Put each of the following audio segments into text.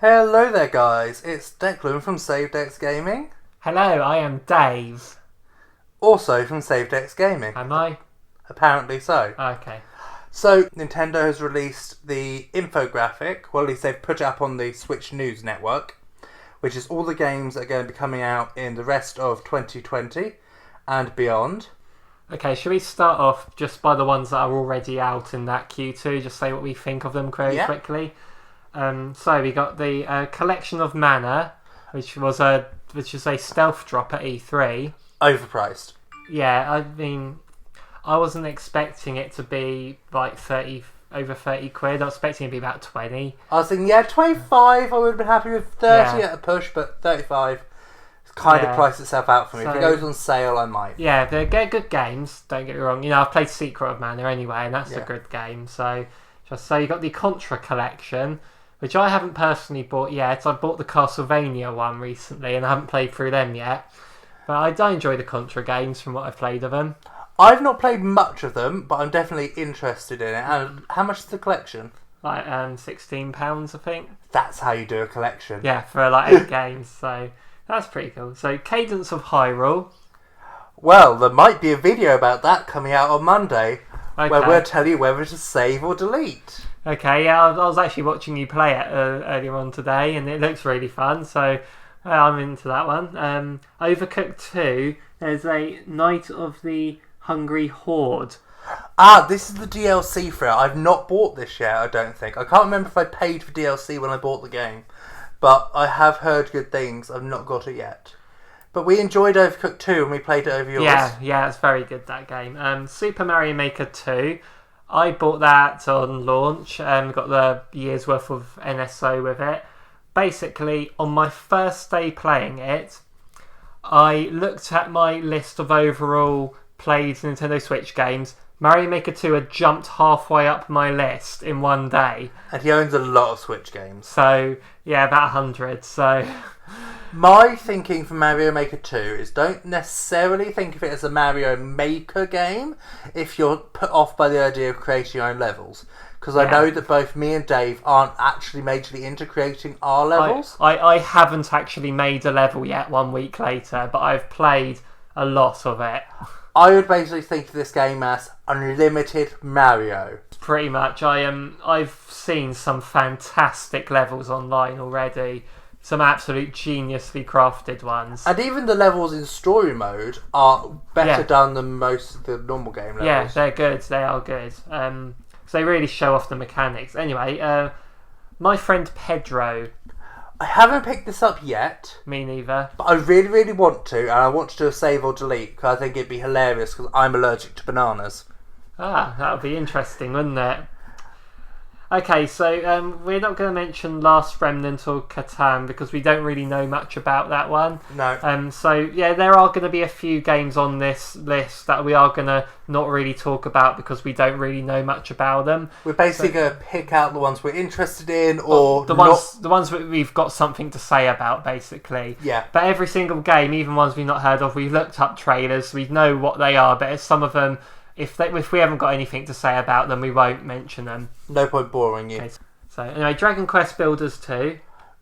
Hello there guys, it's Declan from SaveDex Gaming. Hello, I am Dave. Also from SaveDex Gaming. Am I? Apparently so. Okay. So, Nintendo has released the infographic, well at least they've put it up on the Switch News network, which is all the games that are going to be coming out in the rest of 2020 and beyond. Okay, should we start off just by the ones that are already out in that Q2, just say what we think of them very quickly? So we got the Collection of Mana, which is a stealth drop at E3. Overpriced. Yeah, I mean, I wasn't expecting it to be like over 30 quid. I was expecting it to be about 20. I was thinking, 25, I would have been happy with 30 at a push, but 35 kind of priced itself out for me. If it goes on sale, I might. Yeah, they're good games, don't get me wrong. You know, I've played Secret of Mana anyway, and that's a good game. So you got the Contra collection, which I haven't personally bought yet. I bought the Castlevania one recently, and I haven't played through them yet. But I enjoy the Contra games from what I've played of them. I've not played much of them, but I'm definitely interested in it. And how much is the collection? Like £16, I think. That's how you do a collection. Yeah, for like 8 games, so that's pretty cool. So Cadence of Hyrule. Well, there might be a video about that coming out on Monday, where we'll tell you whether to save or delete. Okay, yeah, I was actually watching you play it earlier on today, and it looks really fun, so I'm into that one. Overcooked 2, there's a Night of the Hungry Horde. This is the DLC for it. I've not bought this yet, I don't think. I can't remember if I paid for DLC when I bought the game, but I have heard good things. I've not got it yet. But we enjoyed Overcooked 2 and we played it over yours. Yeah, it's very good, that game. Super Mario Maker 2. I bought that on launch, got the year's worth of NSO with it. Basically, on my first day playing it, I looked at my list of overall played Nintendo Switch games. Mario Maker 2 had jumped halfway up my list in one day. And he owns a lot of Switch games. So, yeah, about 100, so... My thinking for Mario Maker 2 is don't necessarily think of it as a Mario Maker game if you're put off by the idea of creating your own levels. Because I know that both me and Dave aren't actually majorly into creating our levels. I haven't actually made a level yet 1 week later, but I've played a lot of it. I would basically think of this game as Unlimited Mario. Pretty much. I've seen some fantastic levels online already. Some absolute geniusly crafted ones. And even the levels in story mode are better done than most of the normal game levels. Yeah, they're good. They are good. So they really show off the mechanics. Anyway, my friend Pedro. I haven't picked this up yet. Me neither. But I really, really want to. And I want to do a save or delete because I think it'd be hilarious because I'm allergic to bananas. That would be interesting, wouldn't it? Okay, so we're not going to mention Last Remnant or Catan because we don't really know much about that one. No. So, there are going to be a few games on this list that we are going to not really talk about because we don't really know much about them. We're basically going to pick out the ones we're interested in or the ones that we've got something to say about, basically. Yeah. But every single game, even ones we've not heard of, we've looked up trailers, we know what they are, but some of them... If we haven't got anything to say about them, we won't mention them. No point boring you. Okay, so anyway, Dragon Quest Builders 2.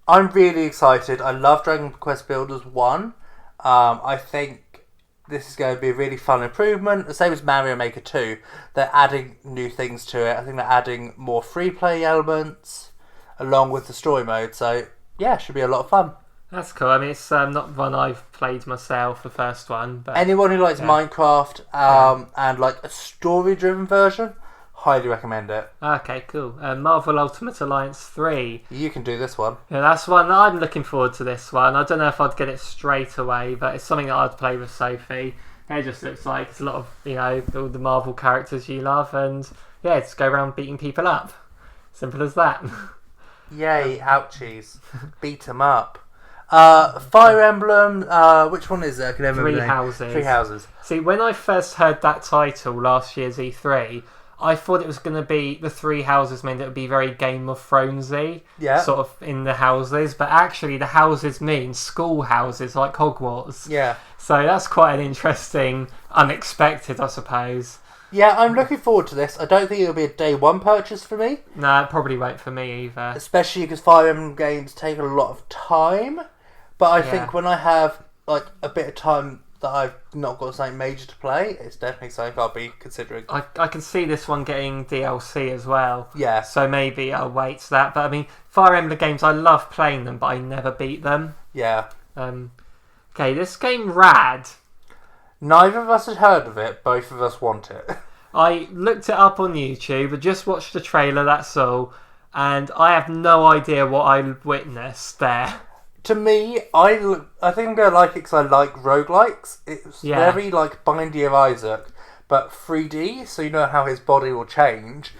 I'm really excited. I love Dragon Quest Builders 1. I think this is going to be a really fun improvement. The same as Mario Maker 2. They're adding new things to it. I think they're adding more free play elements along with the story mode. So yeah, it should be a lot of fun. That's cool. I mean, it's not one I've played myself, the first one. But anyone who likes Minecraft and like a story-driven version, highly recommend it. Okay, cool. Marvel Ultimate Alliance 3. You can do this one. Yeah, that's one. I'm looking forward to this one. I don't know if I'd get it straight away, but it's something that I'd play with Sophie. It just looks like it's a lot of, all the Marvel characters you love, and just go around beating people up. Simple as that. Yay, ouchies. Beat them up. Fire Emblem, which one is it? I can never remember. Three Houses. See, when I first heard that title last year's E3, I thought it was going to be the Three Houses meant it would be very Game of Thronesy, sort of in the houses, but actually the houses mean school houses like Hogwarts. Yeah. So that's quite an interesting, unexpected, I suppose. Yeah, I'm looking forward to this. I don't think it'll be a day one purchase for me. No, it probably won't for me either. Especially because Fire Emblem games take a lot of time. But I think when I have like a bit of time that I've not got something major to play, it's definitely something I'll be considering. I can see this one getting DLC as well. Yeah. So maybe I'll wait to that. But I mean, Fire Emblem games, I love playing them, but I never beat them. Yeah. Okay, this game Rad. Neither of us had heard of it. Both of us want it. I looked it up on YouTube. I just watched the trailer, that's all. And I have no idea what I witnessed there. To me, I think I'm going to like it because I like roguelikes. It's very like Binding of Isaac, but 3D, so you know how his body will change.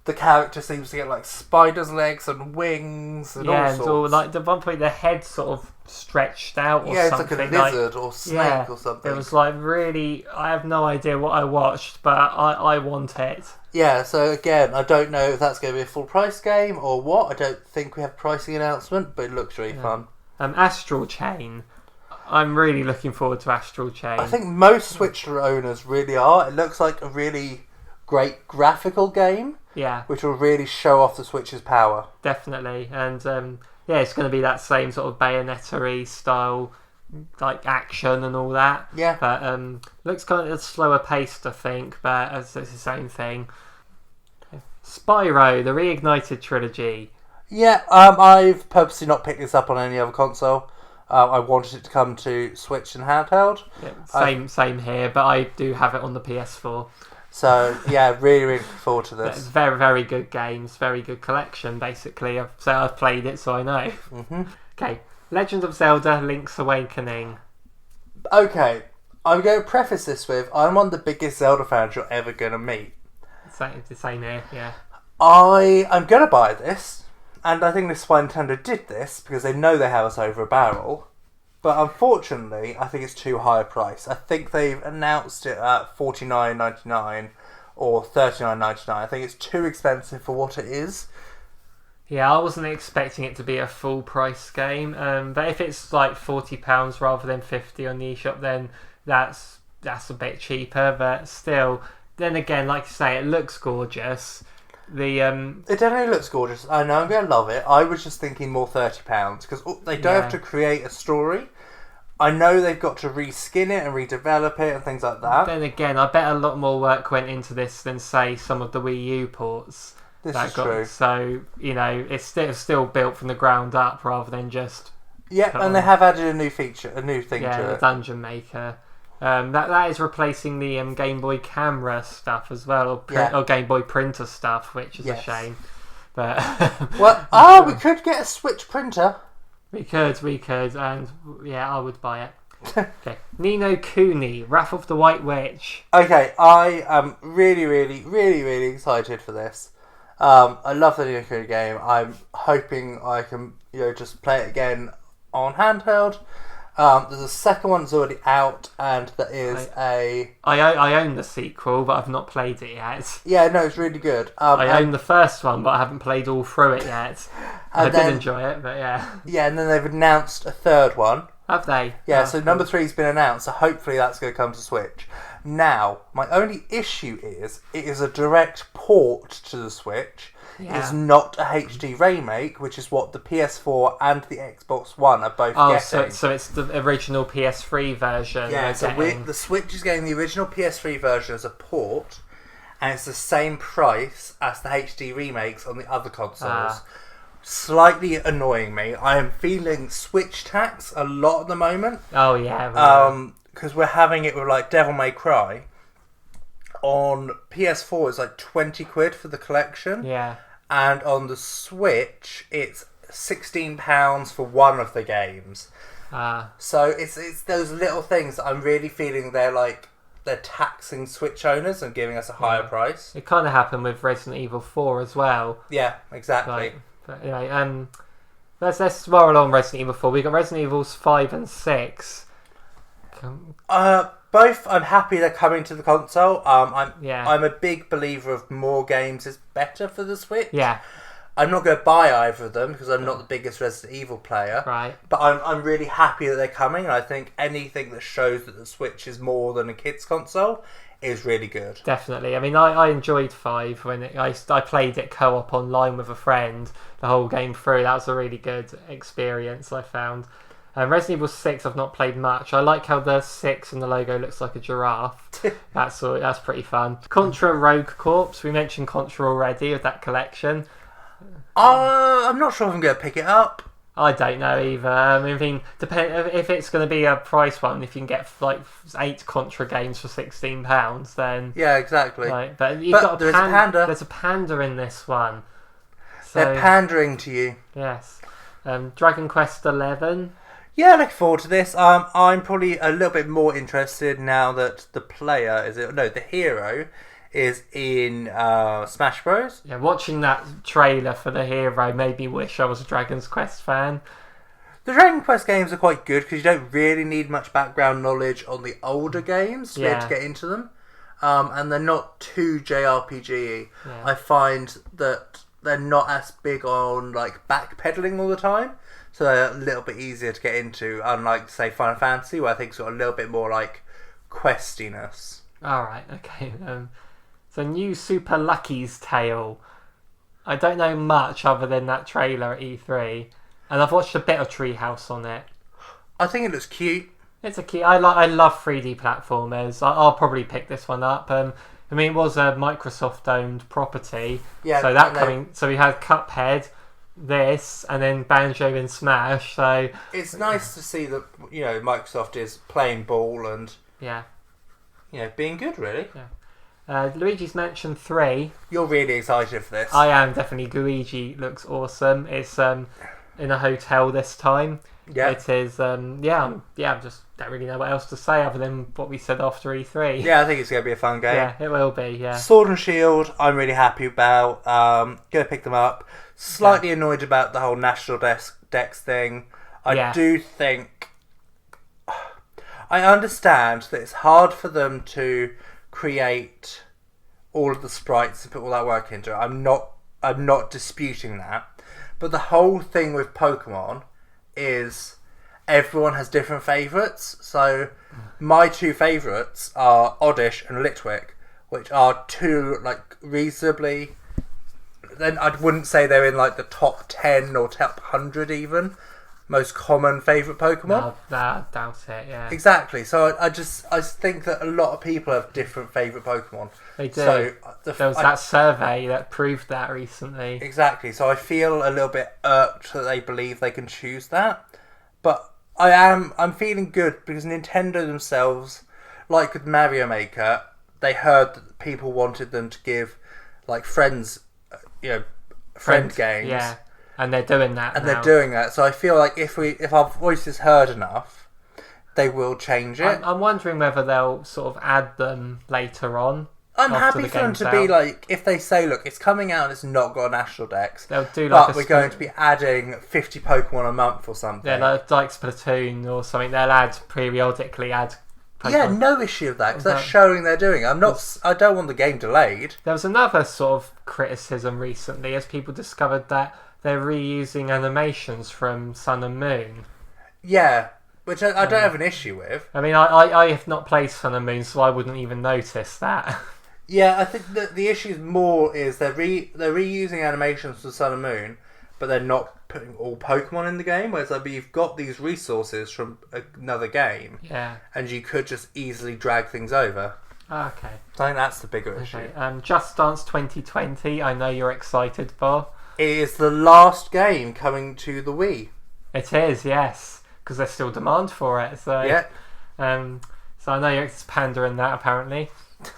The character seems to get like spider's legs and wings and all sorts. Or like at one point the head sort of stretched out or something. It's like a lizard or snake or something. It was like really, I have no idea what I watched, but I want it. Yeah, so again, I don't know if that's going to be a full price game or what. I don't think we have a pricing announcement, but it looks really fun. Astral Chain. I'm really looking forward to Astral Chain. I think most Switch owners really are. It looks like a really great graphical game. Yeah. Which will really show off the Switch's power. Definitely. And it's going to be that same sort of Bayonetta-y style, like action and all that. Yeah. But looks kind of slower paced, I think, but it's the same thing. Spyro, the Reignited Trilogy. Yeah, I've purposely not picked this up on any other console. I wanted it to come to Switch and handheld. Yeah, same here, but I do have it on the PS4. So, yeah, really, really looking forward to this. Very, very good games. Very good collection, basically. I've played it, so I know. Mm-hmm. Okay, Legend of Zelda Link's Awakening. Okay, I'm going to preface this with, I'm one of the biggest Zelda fans you're ever going to meet. The same here, yeah. I'm going to buy this, and I think this is why Nintendo did this, because they know they have us over a barrel. But unfortunately, I think it's too high a price. I think they've announced it at $49.99 or $39.99. I think it's too expensive for what it is. Yeah, I wasn't expecting it to be a full price game. But if it's like £40 rather than $50 on the eShop, then that's a bit cheaper. But still, then again, like you say, it looks gorgeous. It definitely looks gorgeous. I know I'm going to love it. I was just thinking more £30 because they don't have to create a story. I know they've got to reskin it and redevelop it and things like that. Then again, I bet a lot more work went into this than say some of the Wii U ports. This is true. So it's still built from the ground up rather than just. Yeah, and they have added a new thing to it. Yeah, the Dungeon Maker. That is replacing the Game Boy camera stuff as well, or Game Boy printer stuff, which is a shame. But we could get a Switch printer. We could, and I would buy it. Okay, Ni no Kuni, Wrath of the White Wedge. Okay, I am really, really, really, really excited for this. I love the Ni no Kuni game. I'm hoping I can, just play it again on handheld. There's a second one that's already out, and that is I own the sequel, but I've not played it yet. Yeah, no, it's really good. I own the first one, but I haven't played all through it yet. I did enjoy it, but yeah. Yeah, and then they've announced a third one. Have they? Yeah, so number 3's been announced, so hopefully that's going to come to Switch. Now, my only issue is, it is a direct port to the Switch. Yeah. It is not a HD remake, which is what the PS4 and the Xbox One are both getting. So it's the original PS3 version. Yeah, so the Switch is getting the original PS3 version as a port, and it's the same price as the HD remakes on the other consoles. Slightly annoying me. I am feeling Switch tax a lot at the moment. Oh yeah. Because we're having it with like Devil May Cry. On PS4 it's like £20 for the collection. Yeah. And on the Switch it's £16 for one of the games. So it's those little things that I'm really feeling they're taxing Switch owners and giving us a higher price. It kind of happened with Resident Evil 4 as well. Yeah, exactly. But anyway, let's roll on Resident Evil 4. We got Resident Evils 5 and 6. Both, I'm happy they're coming to the console. I'm a big believer of more games is better for the Switch. Yeah. I'm not going to buy either of them because I'm not the biggest Resident Evil player. Right. But I'm really happy that they're coming, and I think anything that shows that the Switch is more than a kids console is really good. Definitely. I mean, I enjoyed 5 when I played it co-op online with a friend the whole game through. That was a really good experience, I found. Resident Evil 6 I've not played much. I like how the 6 in the logo looks like a giraffe. That's pretty fun. Contra Rogue Corps. We mentioned Contra already with that collection. I'm not sure if I'm going to pick it up. I don't know either. I mean, depend if it's going to be a price one. If you can get like 8 Contra games for £16, then yeah, exactly. Right, but you've got there's a panda. There's a panda in this one. So, they're pandering to you. Yes. Dragon Quest 11. Yeah, looking forward to this. I'm probably a little bit more interested now that the hero is in Smash Bros. Yeah, watching that trailer for the hero made me wish I was a Dragon's Quest fan. The Dragon Quest games are quite good because you don't really need much background knowledge on the older games to be able to get into them. And they're not too JRPG-y. Yeah. I find that they're not as big on like backpedaling all the time. So they're a little bit easier to get into, unlike, say, Final Fantasy, where I think it's got a little bit more, like, questiness. Alright, okay. So, new Super Lucky's Tale. I don't know much other than that trailer at E3. And I've watched a bit of Treehouse on it. I think it looks cute. It's a cute... I love 3D platformers. I'll probably pick this one up. I mean, it was a Microsoft-owned property. Yeah. So we had Cuphead, this, and then Banjo and Smash. So it's nice to see that Microsoft is playing ball and being good, really. Yeah. Luigi's Mansion 3. You're really excited for this. I am definitely. Luigi looks awesome. It's in a hotel this time. Yeah. It is. I just don't really know what else to say other than what we said after E3. Yeah, I think it's going to be a fun game. Yeah, it will be. Yeah. Sword and Shield, I'm really happy about. Going to pick them up. Slightly annoyed about the whole National Dex thing. I do think... I understand that it's hard for them to create all of the sprites and put all that work into it. I'm not disputing that. But the whole thing with Pokemon is everyone has different favourites. So my 2 favourites are Oddish and Litwick, which are 2 like reasonably... Then I wouldn't say they're in like the top 10 or top 100 even. Most common favourite Pokemon. No, I doubt it, yeah. Exactly. So I think that a lot of people have different favourite Pokemon. They do. So there was that survey that proved that recently. Exactly. So I feel a little bit irked that they believe they can choose that. But I'm feeling good because Nintendo themselves, like with Mario Maker, they heard that people wanted them to give like friend games. Yeah, and they're doing that. And they're doing that. So I feel like if our voice is heard enough, they will change it. I'm wondering whether they'll sort of add them later on. I'm happy for them to be like, if they say, look, it's coming out and it's not got a National Dex, they'll do like but we're going to be adding 50 Pokemon a month or something. Yeah, like Splatoon or something. They'll periodically add Pokemon. Yeah, no issue with that because that's showing they're doing it. I don't want the game delayed. There was another sort of criticism recently as people discovered that they're reusing animations from Sun and Moon. Yeah, which I don't have an issue with. I mean, I have not played Sun and Moon, so I wouldn't even notice that. Yeah, I think the issue more is they're reusing animations for Sun and Moon, but they're not putting all Pokemon in the game. Whereas you've got these resources from another game, and you could just easily drag things over. Okay. So I think that's the bigger issue. Just Dance 2020, I know you're excited for. It is the last game coming to the Wii. It is, yes, because there's still demand for it. So yeah. So I know you're pandering that apparently.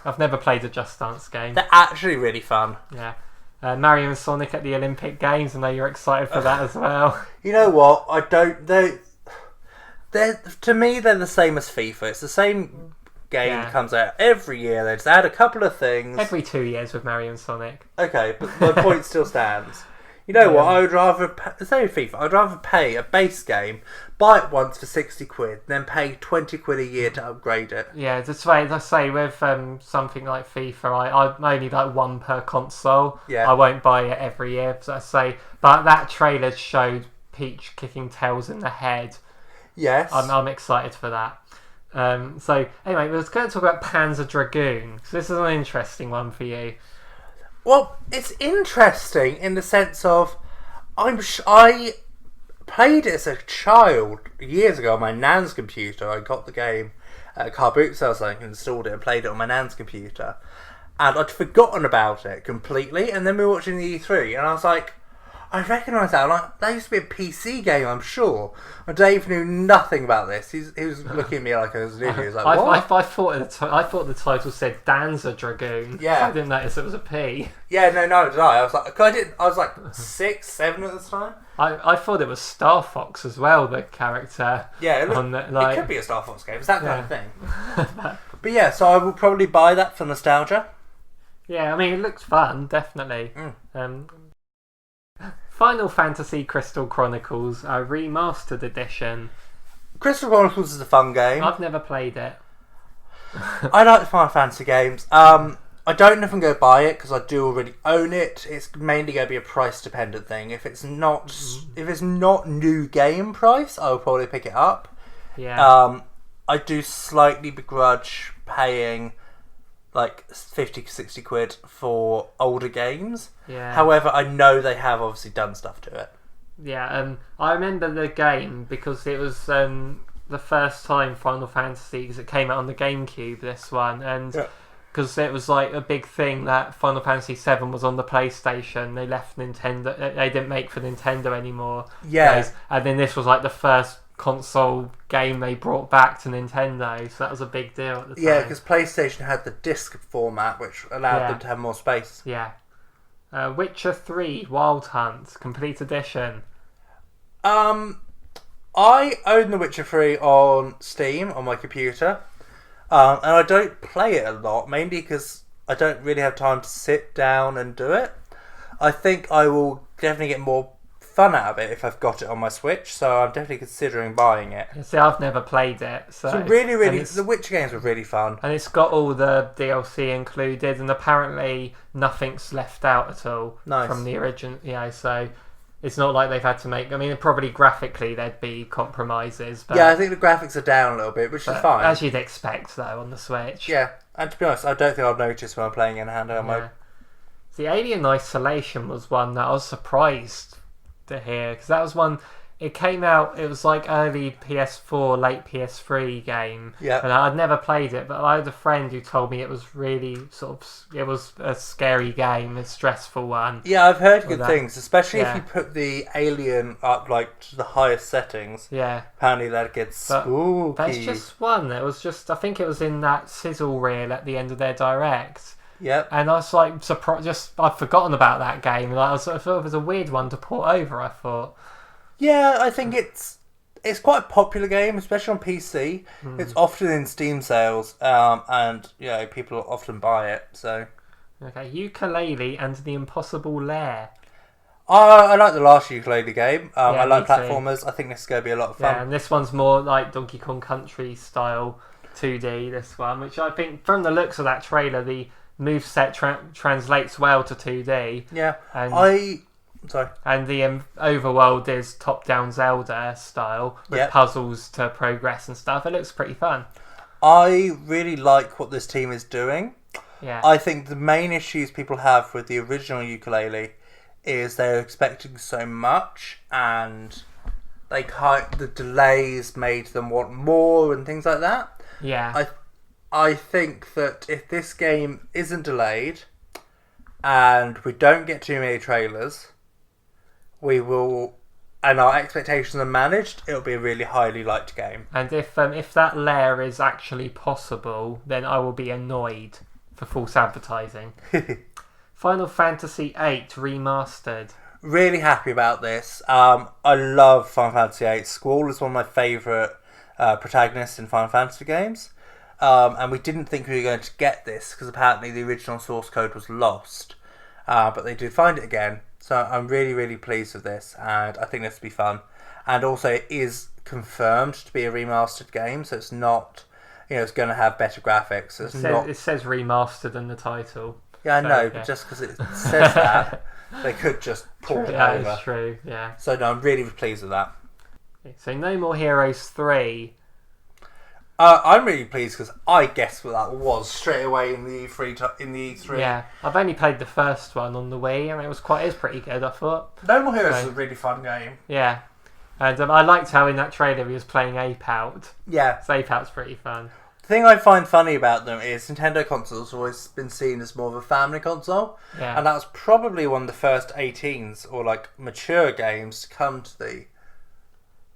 I've never played a Just Dance game. They're actually really fun. Yeah. Mario and Sonic at the Olympic Games. I know you're excited for that as well. You know what? I don't. They're to me they're the same as FIFA. It's the same game that comes out every year. They just add a couple of things every 2 years with Mario and Sonic. Okay, but my point still stands. You know what? I would rather say FIFA. I'd rather pay a base game, buy it once for 60 quid, then pay 20 quid a year to upgrade it. Yeah, that's right. Let's say with something like FIFA, I'm only like one per console. Yeah. I won't buy it every year. So I say, but that trailer showed Peach kicking Tails in the head. Yes. I'm excited for that. So anyway, we're going to talk about Panzer Dragoon. So this is an interesting one for you. Well, it's interesting in the sense of I played it as a child years ago on my nan's computer. I got the game at a car boot sale, so I installed it and played it on my nan's computer. And I'd forgotten about it completely. And then we were watching the E3, and I was like, I recognise that. Like, that used to be a PC game, I'm sure. And Dave knew nothing about this. He was looking at me like I was an idiot. He was like, what? I thought the title said Panzer Dragoon. Yeah. I didn't notice it was a P. Yeah, no, did I? I was like, I was like 6, 7 at the time. I thought it was Star Fox as well, the character. Yeah, it could be a Star Fox game. It's that kind of thing. But yeah, so I will probably buy that for nostalgia. Yeah, I mean, it looks fun, definitely. Final Fantasy Crystal Chronicles, a remastered edition. Crystal Chronicles is a fun game. I've never played it. I like the Final Fantasy games. I don't know if I'm going to buy it because I do already own it. It's mainly going to be a price dependent thing. If it's not new game price, I'll probably pick it up. Yeah. I do slightly begrudge paying like 50, 60 quid for older games. Yeah. However, I know they have obviously done stuff to it. Yeah, I remember the game because it was the first time Final Fantasy, because it came out on the GameCube, this one, and because it was like a big thing that Final Fantasy VII was on the PlayStation. They left Nintendo, they didn't make for Nintendo anymore. Yeah. And then this was like the first console game they brought back to Nintendo, so that was a big deal at the time. Yeah, because PlayStation had the disc format, which allowed them to have more space. Yeah. Witcher 3 Wild Hunt Complete Edition. I own The Witcher 3 on Steam on my computer, and I don't play it a lot, mainly because I don't really have time to sit down and do it. I think I will definitely get more fun out of it if I've got it on my Switch, so I'm definitely considering buying it. See, I've never played it, so really, the Witcher games were really fun, and it's got all the DLC included, and apparently nothing's left out at all from the original. Yeah, so it's not like they've had to make. I mean, probably graphically there'd be compromises, but I think the graphics are down a little bit, which is fine, as you'd expect though on the Switch. Yeah, and to be honest, I don't think I'll notice when I'm playing in handheld mode. The Alien Isolation was one that I was surprised to hear, because that was one, it came out, it was like early PS4 late PS3 game, and I'd never played it, but I had a friend who told me it was really it was a scary game, a stressful one. I've heard good things, especially if you put the Alien up like to the highest settings. Apparently that gets spooky. There's just one, it was just, I think it was in that sizzle reel at the end of their direct. And I was like surprised. I'd forgotten about that game. Like, I thought it was a weird one to port over. I thought. Yeah, I think it's quite a popular game, especially on PC. It's often in Steam sales, and people often buy it. So. Okay, Ukulele and the Impossible Lair. I like the last Ukulele game. I like platformers. Too. I think this is going to be a lot of fun. Yeah, and this one's more like Donkey Kong Country style 2D. This one, which I think from the looks of that trailer, the moveset translates well to 2D. Yeah, and the overworld is top-down Zelda style with puzzles to progress and stuff. It looks pretty fun. I really like what this team is doing. Yeah, I think the main issues people have with the original Ukulele is they're expecting so much, and the delays made them want more and things like that. Yeah, I think that if this game isn't delayed and we don't get too many trailers, we will, and our expectations are managed, it'll be a really highly liked game. And if that lair is actually possible, then I will be annoyed for false advertising. Final Fantasy VIII Remastered. Really happy about this. I love Final Fantasy VIII. Squall is one of my favourite protagonists in Final Fantasy games. And we didn't think we were going to get this because apparently the original source code was lost, but they did find it again. So I'm really, really pleased with this, and I think this will be fun. And also, it is confirmed to be a remastered game, so it's not, it's going to have better graphics. It says remastered in the title. Yeah, I know, but just because it says that, they could just port it over. That's true, yeah. So no, I'm really pleased with that. So No More Heroes 3. I'm really pleased because I guessed what that was straight away in the E3. Yeah, I've only played the first one on the Wii, and it was pretty good, I thought. No More Heroes is a really fun game. Yeah, and I liked how in that trailer he was playing Ape Out. Yeah. So Ape Out's pretty fun. The thing I find funny about them is Nintendo consoles have always been seen as more of a family console. Yeah. And that was probably one of the first 18s or like mature games to come to the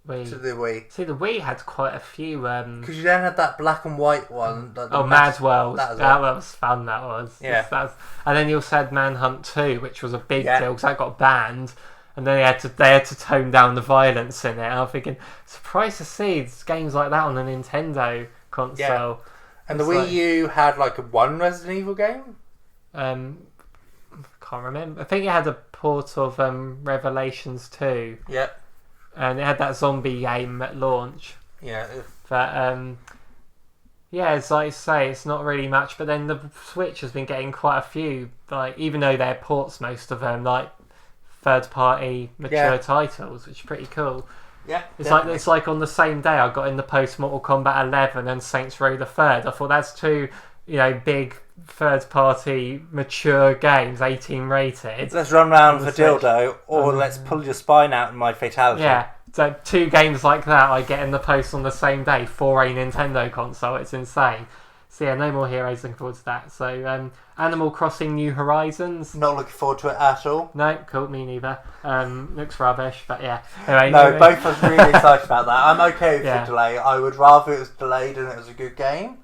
Wii. See, the Wii had quite a few. Because you then had that black and white one. Mad World. That was fun, that was. Yeah. And then you also had Manhunt 2, which was a big deal because that got banned. And then they had to tone down the violence in it. And I'm thinking, surprised to see games like that on a Nintendo console. Yeah. And the Wii U had like one Resident Evil game? Can't remember. I think it had a port of Revelations 2. Yeah. And it had that zombie game at launch. Yeah. But it's like you say, it's not really much. But then the Switch has been getting quite a few, like even though they're ports, most of them, like third-party mature titles, which is pretty cool. Yeah, it's like on the same day I got in the post Mortal Kombat 11 and Saints Row the Third. I thought that's two, big third-party mature games, 18 rated. Let's run round for dildo, or let's pull your spine out in my fatality. Yeah, so two games like that I get in the post on the same day for a Nintendo console. It's insane. So yeah, No More Heroes, looking forward to that. So Animal Crossing New Horizons. Not looking forward to it at all. No, cool, me neither. Looks rubbish, but yeah. Anyway, no, both of us are really excited about that. I'm okay with the delay. I would rather it was delayed and it was a good game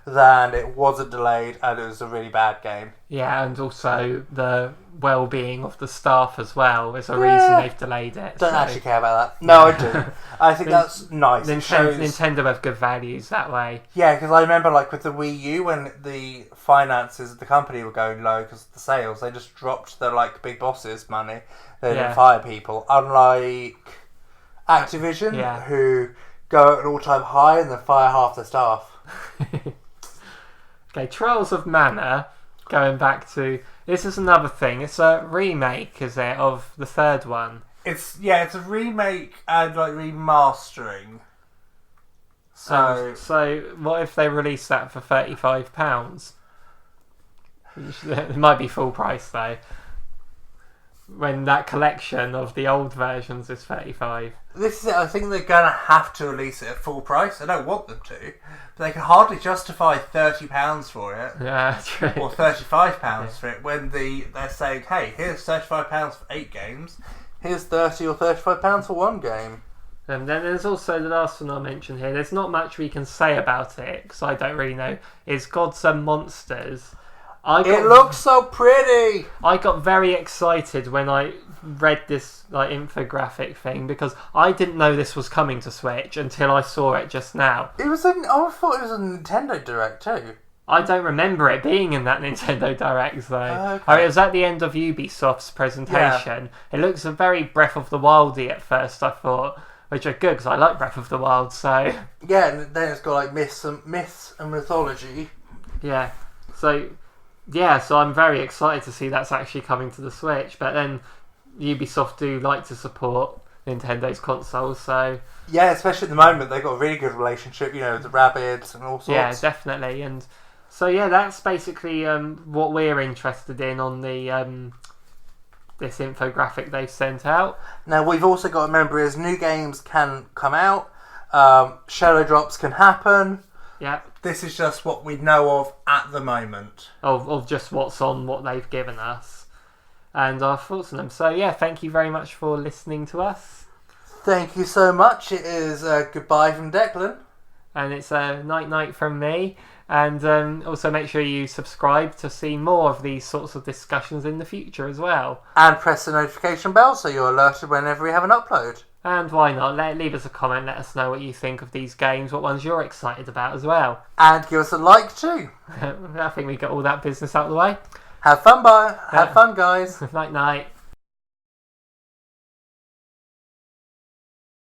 than it wasn't delayed and it was a really bad game. Yeah, and also the well-being of the staff as well is a reason they've delayed it. Don't actually care about that. No, I do. I think that's nice. Nintendo have good values that way. Yeah, because I remember like with the Wii U when the finances of the company were going low because of the sales, they just dropped their like big bosses' money. They didn't fire people. Unlike Activision, who go at an all-time high and then fire half the staff. Okay, Trials of Mana, going back to... This is another thing. It's a remake, is it, of the third one? It's a remake and like remastering. So what if they release that for £35? It might be full price though. When that collection of the old versions is 35. This is it. I think they're going to have to release it at full price. I don't want them to, but they can hardly justify £30 for it. Yeah, true. Or £35 for it when they're saying, "Hey, here's £35 for 8 games. Here's £30 or £35 for 1 game." And then there's also the last one I mentioned here. There's not much we can say about it because I don't really know. Is Gods and Monsters. It looks so pretty! I got very excited when I read this like infographic thing because I didn't know this was coming to Switch until I saw it just now. I thought it was a Nintendo Direct too. I don't remember it being in that Nintendo Direct though. Okay. It was at the end of Ubisoft's presentation. Yeah. It looks a very Breath of the Wildy at first, I thought, which are good because I like Breath of the Wild. So yeah, and then it's got like myths and mythology. Yeah, so I'm very excited to see that's actually coming to the Switch. But then Ubisoft do like to support Nintendo's consoles, so yeah, especially at the moment they've got a really good relationship, with the Rabbids and all sorts. Yeah, definitely. And so that's basically what we're interested in on the this infographic they've sent out. Now we've also got to remember is new games can come out, shadow drops can happen. Yeah. This is just what we know of at the moment. Of just what's on what they've given us. And our thoughts on them. So yeah, thank you very much for listening to us. Thank you so much. It is goodbye from Declan. And it's a night from me. And also make sure you subscribe to see more of these sorts of discussions in the future as well. And press the notification bell so you're alerted whenever we have an upload. And why not? Leave us a comment, let us know what you think of these games, what ones you're excited about as well. And give us a like too. I think we got all that business out of the way. Have fun, guys. Night.